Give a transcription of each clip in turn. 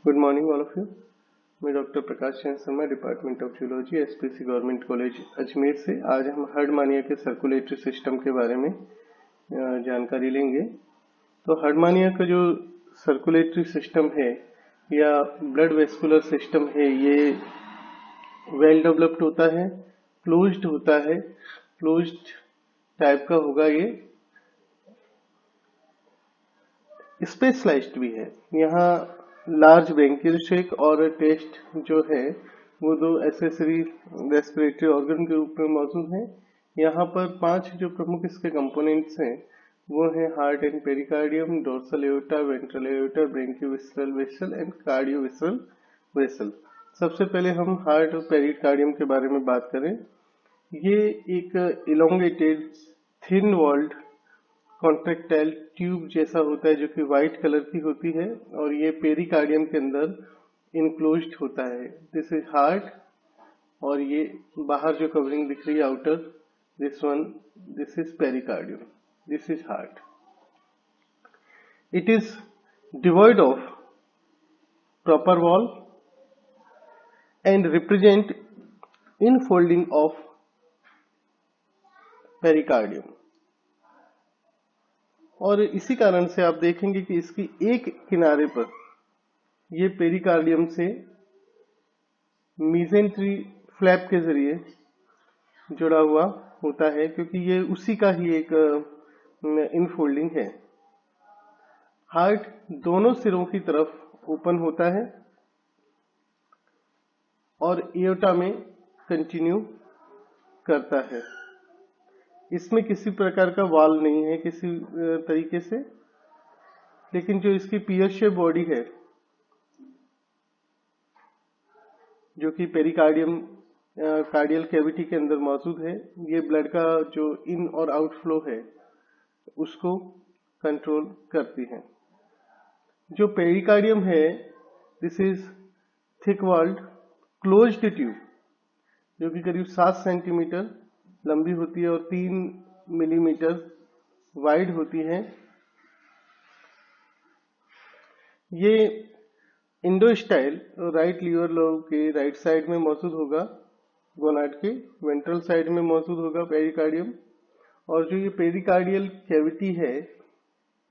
Good morning all of you. मैं doctor Prakash Chandra Sharma, department of zoology, SPC government college Ajmer से। आज हम हर्डमानिया के सर्कुलेटरी सिस्टम के बारे में जानकारी लेंगे। तो हर्डमानिया का जो सर्कुलेटरी सिस्टम है या ब्लड वेस्कुलर सिस्टम है, ये वेल डेवलप्ड होता है, क्लोज्ड होता है, क्लोज्ड टाइप का होगा। ये स्पेशलाइज्ड भी है। यहाँ लार्ज ब्रेंकियल शेक और टेस्ट जो है वो दो एसेसरी रेस्पिरेटरी ऑर्गन के रूप में मौजूद हैं। यहाँ पर 5 जो प्रमुख इसके कंपोनेंट्स हैं वो हैं heart and pericardium, dorsal aorta, ventral aorta, branchiovisceral vessel and cardiovisceral vessel. सबसे पहले हम हार्ट और पेरिकार्डियम के बारे में बात करें। ये एक elongated thin walled contractile tube जैसा होता है जो कि व्हाइट कलर की होती है और ये पेरिकार्डियम के अंदर इनक्लोज्ड होता है। दिस इज हार्ट और ये बाहर जो कवरिंग दिख रही है outer, this is pericardium, this is heart. It is devoid of proper wall and represent infolding of pericardium. और इसी कारण से आप देखेंगे कि इसकी एक किनारे पर ये पेरिकार्डियम से मीजेंट्री फ्लैप के जरिए जुड़ा हुआ होता है, क्योंकि ये उसी का ही एक इनफोल्डिंग है। हार्ट दोनों सिरों की तरफ ओपन होता है और एओर्टा में कंटिन्यू करता है। इसमें किसी प्रकार का वाल नहीं है किसी तरीके से, लेकिन जो इसकी पियर शेप बॉडी है जो कि पेरिकार्डियम कार्डियल कैविटी के अंदर मौजूद है, ये ब्लड का जो इन और आउटफ्लो है उसको कंट्रोल करती है। जो पेरिकार्डियम है, this is thick walled closed tube जो कि करीब 7 सेंटीमीटर लंबी होती है और 3 मिलीमीटर वाइड होती है। ये इंडोस्टाइल राइट लीवर लोब के राइट साइड में मौजूद होगा, गोनाड के वेंट्रल साइड में मौजूद होगा पेरिकार्डियम। और जो ये पेरिकार्डियल कैविटी है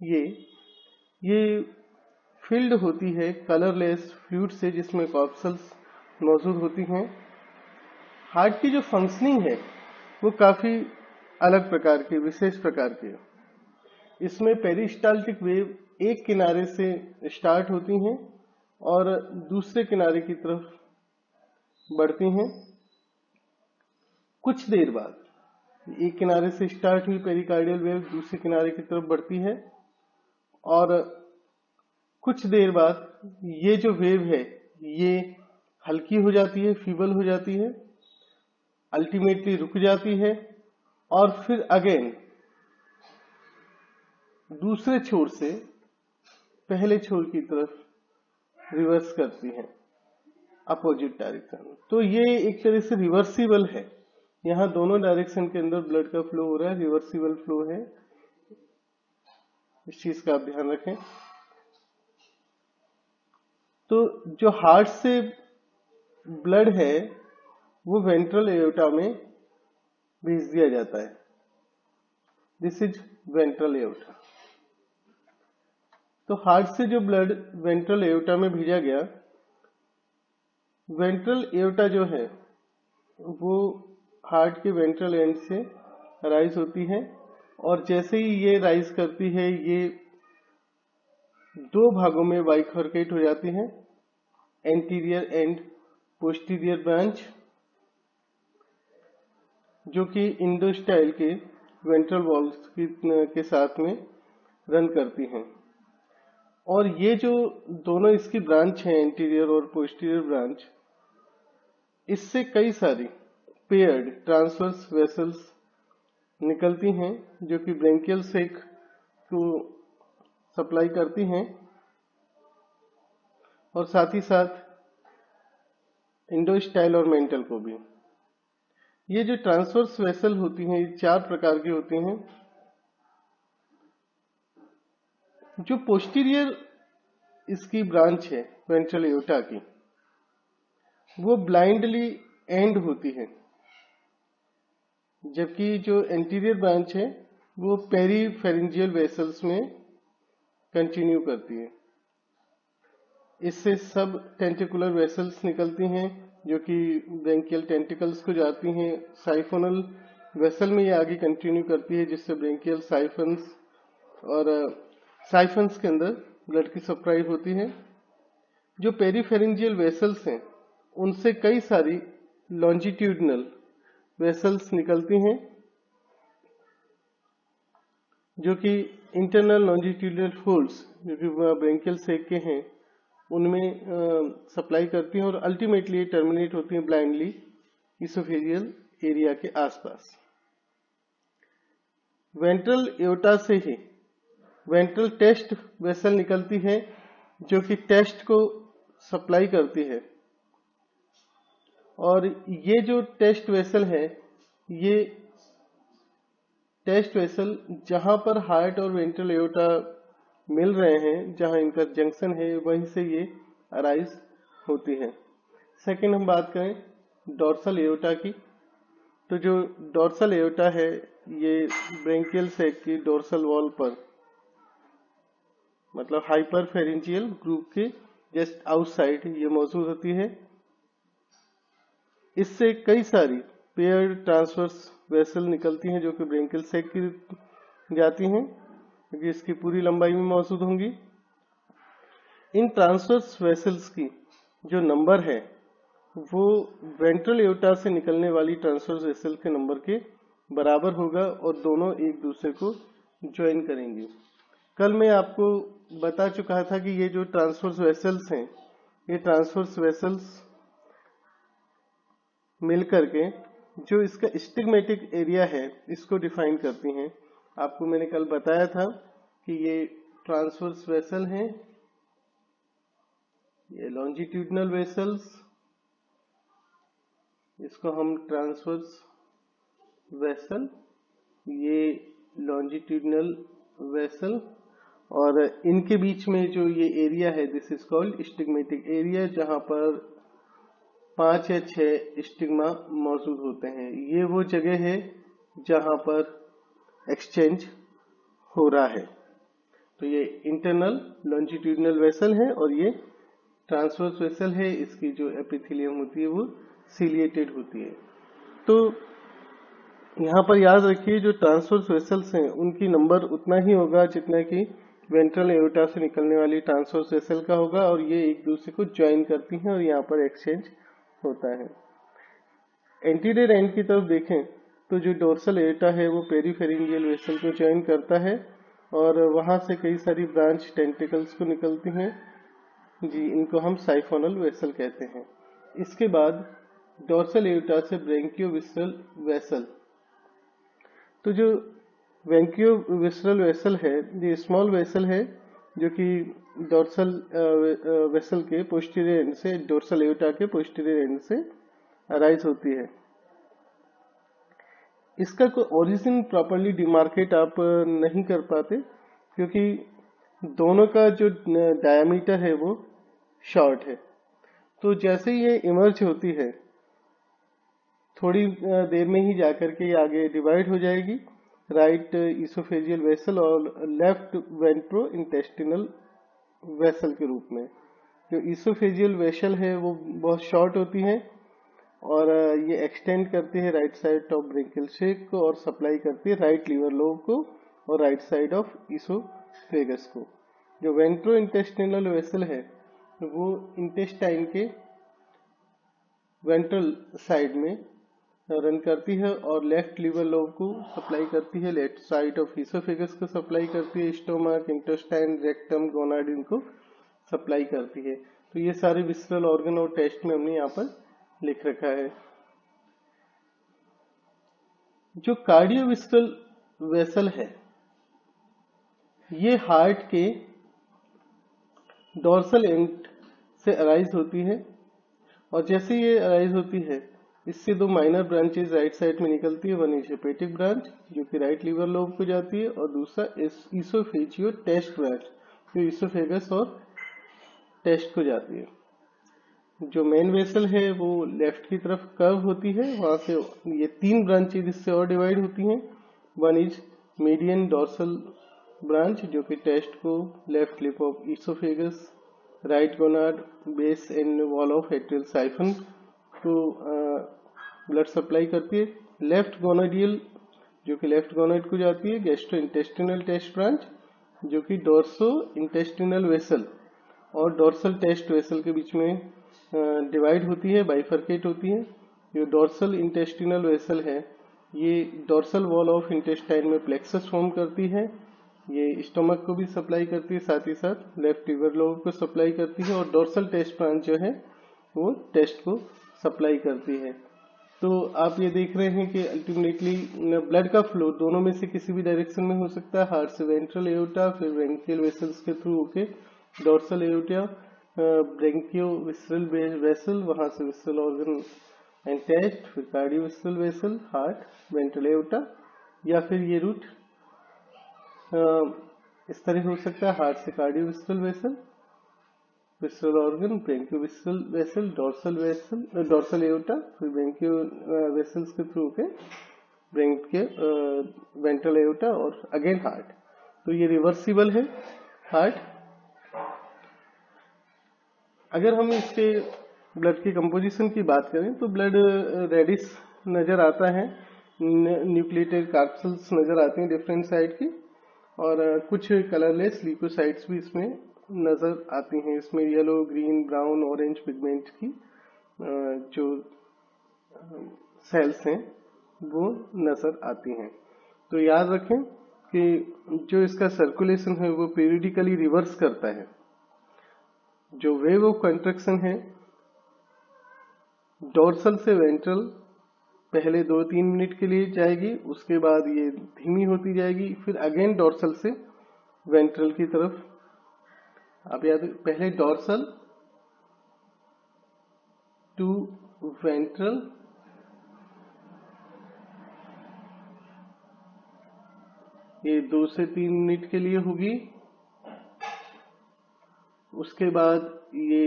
ये फिल्ड होती है कलरलेस फ्लूइड से, जिसमें कॉर्पसल्स मौजूद होती हैं। हार्ट की जो फंक्शनिंग है वो काफी अलग प्रकार की, विशेष प्रकार की है। इसमें पेरिस्टाल्टिक वेव एक किनारे से स्टार्ट होती हैं और दूसरे किनारे की तरफ बढ़ती हैं। कुछ देर बाद एक किनारे से स्टार्ट हुई पेरिकार्डियल वेव दूसरे किनारे की तरफ बढ़ती है और कुछ देर बाद ये जो वेव है ये हल्की हो जाती है, फीबल हो जाती है, अल्टीमेटली रुक जाती है और फिर अगेन दूसरे छोर से पहले छोर की तरफ रिवर्स करती है, अपोजिट डायरेक्शन। तो ये एक तरह से रिवर्सिबल है। यहाँ दोनों डायरेक्शन के अंदर ब्लड का फ्लो हो रहा है, रिवर्सिबल फ्लो है, इस चीज का आप ध्यान रखें। तो जो हार्ट से ब्लड है वो वेंट्रल एओर्टा में भेज दिया जाता है, दिस इज वेंट्रल एओर्टा। तो हार्ट से जो ब्लड वेंट्रल एओर्टा में भेजा गया, वेंट्रल एओर्टा जो है वो हार्ट के वेंट्रल एंड से राइज होती है और जैसे ही ये राइज करती है ये 2 भागों में बाइफरकेट हो जाती है, एंटीरियर एंड पोस्टीरियर ब्रांच, जो कि इंडोस्टाइल के वेंट्रल वॉल्स के साथ में रन करती हैं। और ये जो दोनों इसकी ब्रांच हैं, एंटीरियर और पोस्टीरियर ब्रांच, इससे कई सारी पेयर्ड ट्रांसवर्स वेसल्स निकलती हैं जो कि ब्रेंकियल सेक को सप्लाई करती हैं और साथ ही साथ इंडोस्टाइल और मेंटल को भी। ये जो ट्रांसवर्स वेसल होती हैं ये 4 प्रकार की होती हैं। जो पोस्टीरियर इसकी ब्रांच है वेंट्रल एओर्टा की, वो ब्लाइंडली एंड होती है, जबकि जो एंटीरियर ब्रांच है वो पेरीफेरेंजियल वेसल्स में कंटिन्यू करती है। इससे सब टेंटिकुलर वेसल्स निकलती हैं जो कि ब्रेंकियल टेंटिकल्स को जाती हैं। साइफोनल वेसल में ये आगे कंटिन्यू करती है, जिससे ब्रेंकियल साइफन्स और साइफन्स के अंदर ब्लड की सप्लाई होती है। जो पेरीफेरेंजियल वेसल्स हैं उनसे कई सारी लॉन्जिट्यूडनल वेसल्स निकलती हैं, जो कि इंटरनल लॉन्जिट्यूडनल फोल्ड्स जो कि ब्रेंकियल सेक के हैं उनमें सप्लाई करती हैं और अल्टीमेटली टर्मिनेट होती हैं ब्लाइंडली इसोफेजियल एरिया के आसपास। वेंट्रल एओर्टा से ही वेंट्रल टेस्ट वेसल निकलती है जो कि टेस्ट को सप्लाई करती है, और ये जो टेस्ट वेसल है, ये टेस्ट वेसल जहां पर हार्ट और वेंट्रल एओर्टा मिल रहे हैं, जहां इनका जंक्शन है, वहीं से ये अराइज होती है। सेकंड हम बात करें डोर्सल एओर्टा की, तो जो डोर्सल एओर्टा है ये ब्रेंकियल सेक की डोर्सल वॉल पर, मतलब हाइपरफेरेंजियल ग्रुप के जस्ट आउटसाइड ये मौजूद होती है। इससे कई सारी पेयर्ड ट्रांसवर्स वेसल निकलती हैं जो कि ब्रेंकियल सेक की जाती हैं, क्योंकि इसकी पूरी लंबाई में मौजूद होंगी। इन ट्रांसवर्स वेसल्स की जो नंबर है वो वेंट्रल एओर्टा से निकलने वाली ट्रांसवर्स वेसल के नंबर के बराबर होगा और दोनों एक दूसरे को ज्वाइन करेंगे। कल मैं आपको बता चुका था कि ये जो ट्रांसवर्स वेसल्स हैं, ये ट्रांसवर्स वेसल्स मिलकर के जो इसका स्टिग्मेटिक एरिया है इसको डिफाइन करती हैं। आपको मैंने कल बताया था कि ये ट्रांसवर्स वेसल हैं, ये लॉन्जिट्यूडनल वेसल्स, इसको हम ट्रांसवर्स वेसल, ये लॉन्जिट्यूडनल वेसल, और इनके बीच में जो ये एरिया है this is called stigmatic area, जहां पर 5 या 6 स्टिग्मा मौजूद होते हैं। ये वो जगह है जहां पर एक्सचेंज हो रहा है। तो ये इंटरनल लॉन्जिट्यूडनल वेसल है और ये ट्रांसवर्स वेसल है। इसकी जो एपिथेलियम होती है वो सिलिएटेड होती है। तो यहाँ पर याद रखिए जो ट्रांसवर्स वेसल्स हैं उनकी नंबर उतना ही होगा जितना कि वेंट्रल एओर्टा से निकलने वाली ट्रांसवर्स वेसल का होगा, और ये एक दूसरे को ज्वाइन करती हैं और यहाँ पर एक्सचेंज होता है। एंटीरियर एंड की तरफ देखें तो जो डोर्सल एओर्टा है वो पेरीफेरेंजियल वेसल को ज्वाइन करता है और वहां से कई सारी ब्रांच टेंटिकल्स को निकलती हैं जी, इनको हम साइफोनल वेसल कहते हैं। इसके बाद डोर्सल एओर्टा से ब्रेंकियोविस्रल वेसल, तो जो ब्रेंकियोविस्रल वेसल है ये स्मॉल वेसल है जो कि डोर्सल वेसल के पोस्टीरियर एंड से, डोर्सल एओर्टा के पोस्टीरियर एंड से अराइज होती है। इसका कोई ओरिजिन प्रॉपर्ली डिमार्केट आप नहीं कर पाते क्योंकि दोनों का जो डायमीटर है वो शॉर्ट है। तो जैसे ये इमर्ज होती है थोड़ी देर में ही जाकर के आगे डिवाइड हो जाएगी, राइट इसोफेजियल वेसल और लेफ्ट वेंट्रो इंटेस्टिनल वेसल के रूप में। जो इसोफेजियल वेसल है वो बहुत शॉर्ट होती है और ये एक्सटेंड करती है राइट साइड ऑफ ब्रेंकियल सेक को और सप्लाई करती है राइट लीवर लोब को और राइट साइड ऑफ इसोफेगस को। जो वेंट्रो इंटेस्टिनल वेसल है वो इंटेस्टाइन के वेंट्रल साइड में रन करती है और लेफ्ट लीवर लोब को सप्लाई करती है, लेफ्ट साइड ऑफ इसोफेगस को सप्लाई करती है, स्टोमक, इंटेस्टाइन, रेक्टम, गोनाड इनको सप्लाई करती है। तो ये सारे विसरल ऑर्गन और टेस्ट में हमने यहाँ पर लिख रखा है। जो कार्डियोविस्रल वेसल है ये हार्ट के डोर्सल एंड से अराइज होती है और जैसे ये अराइज होती है इससे दो माइनर ब्रांचेस राइट साइड में निकलती है। वन इज हेपेटिक ब्रांच जो कि राइट लीवर लोब को जाती है और दूसरा इसोफेजियो टेस्ट ब्रांच जो इसोफेगस और टेस्ट को जाती है। जो मेन वेसल है वो लेफ्ट की तरफ कर्व होती है, वहां से ये 3 ब्रांचेज इससे और डिवाइड होती हैं। One is median dorsal branch जो कि टेस्ट को, left lip of oesophagus, right gonad, base and wall of atrial siphon को ब्लड सप्लाई करती है। लेफ्ट गोनाडियल जो कि लेफ्ट गोनाड को जाती है। गैस्ट्रो इंटेस्टिनल टेस्ट ब्रांच जो कि डोर्सो इंटेस्टिनल वेसल और डोर्सल टेस्ट वेसल के बीच में डिवाइड होती है, बाइफरकेट होती है। जो डोर्सल इंटेस्टिनल वेसल है ये डोर्सल वॉल ऑफ इंटेस्टाइन में प्लेक्सस फॉर्म करती है। ये स्टमक को भी सप्लाई करती है, साथ ही साथ लेफ्ट लिवर लोब को सप्लाई करती है। और डोर्सल टेस्ट ब्रांच जो है वो टेस्ट को सप्लाई करती है। तो आप ये देख रहे हैं कि अल्टीमेटली ब्लड का फ्लो दोनों में से किसी भी डायरेक्शन में हो सकता है। हार्ट से वेंट्रल एओर्टा, फिर ब्रेंकियल वेसल्स के थ्रू होके डोर्सल एओर्टा, ब्रेंकियो विसरल वेसल, वहां से विसरल ऑर्गन एंड टेस्ट, फिर cardio visceral vessel, heart, ventral aorta, या फिर ये रूट इस तरह हो सकता है। हार्ट से cardio visceral vessel, visceral organ, branchio visceral vessel, dorsal aorta, फिर ब्रेंकियो वेसल्स के थ्रू के ब्रेंकियो वेंट्रल एओर्टा और अगेन हार्ट। तो ये रिवर्सिबल है हार्ट। अगर हम इसके ब्लड की कंपोजिशन की बात करें तो ब्लड रेडिश नजर आता है, न्यूक्लिएटेड कार्पल्स नजर आते हैं डिफरेंट साइड की, और कुछ कलरलेस ल्यूकोसाइट्स भी इसमें नजर आती हैं। इसमें yellow, green, brown, orange pigment की जो सेल्स हैं वो नजर आती हैं। तो याद रखें कि जो इसका सर्कुलेशन है वो पीरियडिकली रिवर्स करता है। जो वेव ऑफ कंट्रक्शन है डोर्सल से वेंट्रल पहले 2-3 मिनट के लिए जाएगी, उसके बाद ये धीमी होती जाएगी, फिर अगेन डोर्सल से वेंट्रल की तरफ। आप याद, पहले डोर्सल टू वेंट्रल, ये 2 से 3 मिनट के लिए होगी, उसके बाद ये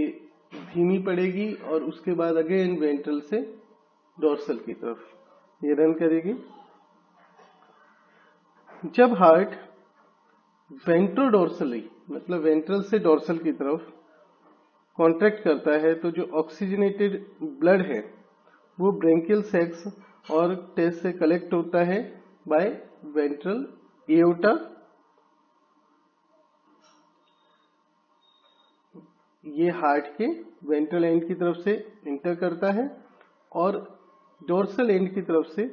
धीमी पड़ेगी और उसके बाद अगेन वेंट्रल से डोर्सल की तरफ ये रन करेगी। जब हार्ट वेंट्रोडोर्सली मतलब वेंट्रल से डोर्सल की तरफ कॉन्ट्रैक्ट करता है तो जो ऑक्सीजनेटेड ब्लड है वो ब्रेंकियल सैक्स और टेस्ट से कलेक्ट होता है बाय वेंट्रल एओर्टा। ये हार्ट के वेंट्रल एंड की तरफ से इंटर करता है और डोर्सल एंड की तरफ से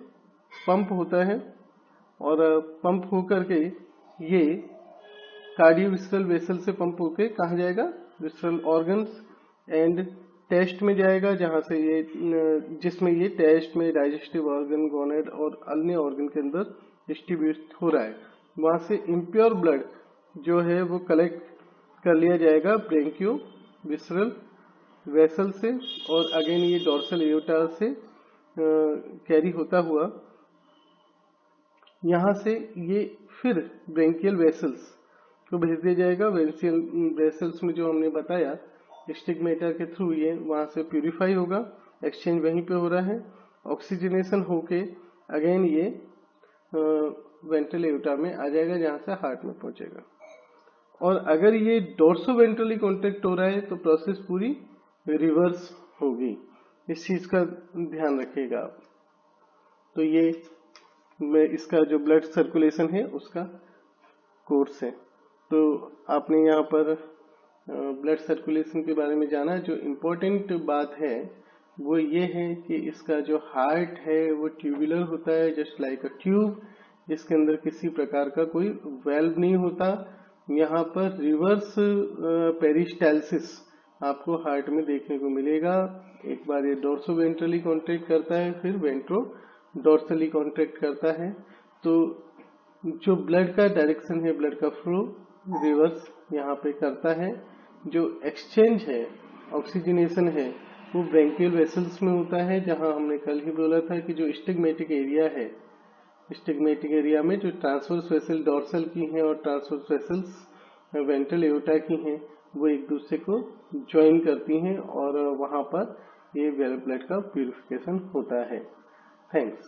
पंप होता है, और पंप होकर के ये कार्डियोविस्रल वेसल से पंप होके कहाँ जाएगा, विस्रल ऑर्गन्स एंड टेस्ट में जाएगा, जहां से ये जिसमें ये टेस्ट में डाइजेस्टिव ऑर्गन, गोनेड और अन्य ऑर्गन के अंदर डिस्ट्रीब्यूट हो रहा है। वहां से इम्प्योर ब्लड जो है वो कलेक्ट कर लिया जाएगा ब्रेंकियो विसरल वेसल से, और अगेन ये डोर्सल एओर्टा से कैरी होता हुआ यहां से ये फिर ब्रेंकियल वेसल्स को भेज दिया जाएगा। ब्रेंकियल वेसल्स में जो हमने बताया स्टिग्मेटा के थ्रू ये वहां से प्यूरिफाई होगा, एक्सचेंज वहीं पे हो रहा है, ऑक्सीजनेशन होके अगेन ये वेंट्रल एओर्टा में आ जाएगा जहां से हार्ट में पहुंचेगा। और अगर ये डोर्सो वेंट्रली कॉन्ट्रैक्ट हो रहा है तो प्रोसेस पूरी रिवर्स होगी, इस चीज का ध्यान रखिएगा आप। तो ये इसका जो ब्लड सर्कुलेशन है उसका कोर्स है। तो आपने यहाँ पर ब्लड सर्कुलेशन के बारे में जाना। जो इम्पोर्टेंट बात है वो ये है कि इसका जो हार्ट है वो ट्यूबुलर होता है, जस्ट लाइक अ ट्यूब, जिसके अंदर किसी प्रकार का कोई वेल्व नहीं होता। यहाँ पर रिवर्स पेरिस्टालसिस आपको हार्ट में देखने को मिलेगा। एक बार ये डोर्सो वेंट्रली कॉन्ट्रैक्ट करता है, फिर वेंट्रो डोर्सली कॉन्ट्रैक्ट करता है। तो जो ब्लड का डायरेक्शन है, ब्लड का फ्लो रिवर्स यहाँ पे करता है। जो एक्सचेंज है, ऑक्सीजनेशन है, वो ब्रेंकियल वेसल्स में होता है, जहां हमने कल ही बोला था कि जो स्टिग्मेटिक एरिया है, स्टिग्मेटिक एरिया में जो ट्रांसवर्स वेसल डोर्सल की हैं और ट्रांसवर्स वेसल्स वेंट्रल एओर्टा की हैं, वो एक दूसरे को ज्वाइन करती हैं और वहाँ पर ये वेल ब्लड का प्यूरिफिकेशन होता है। थैंक्स।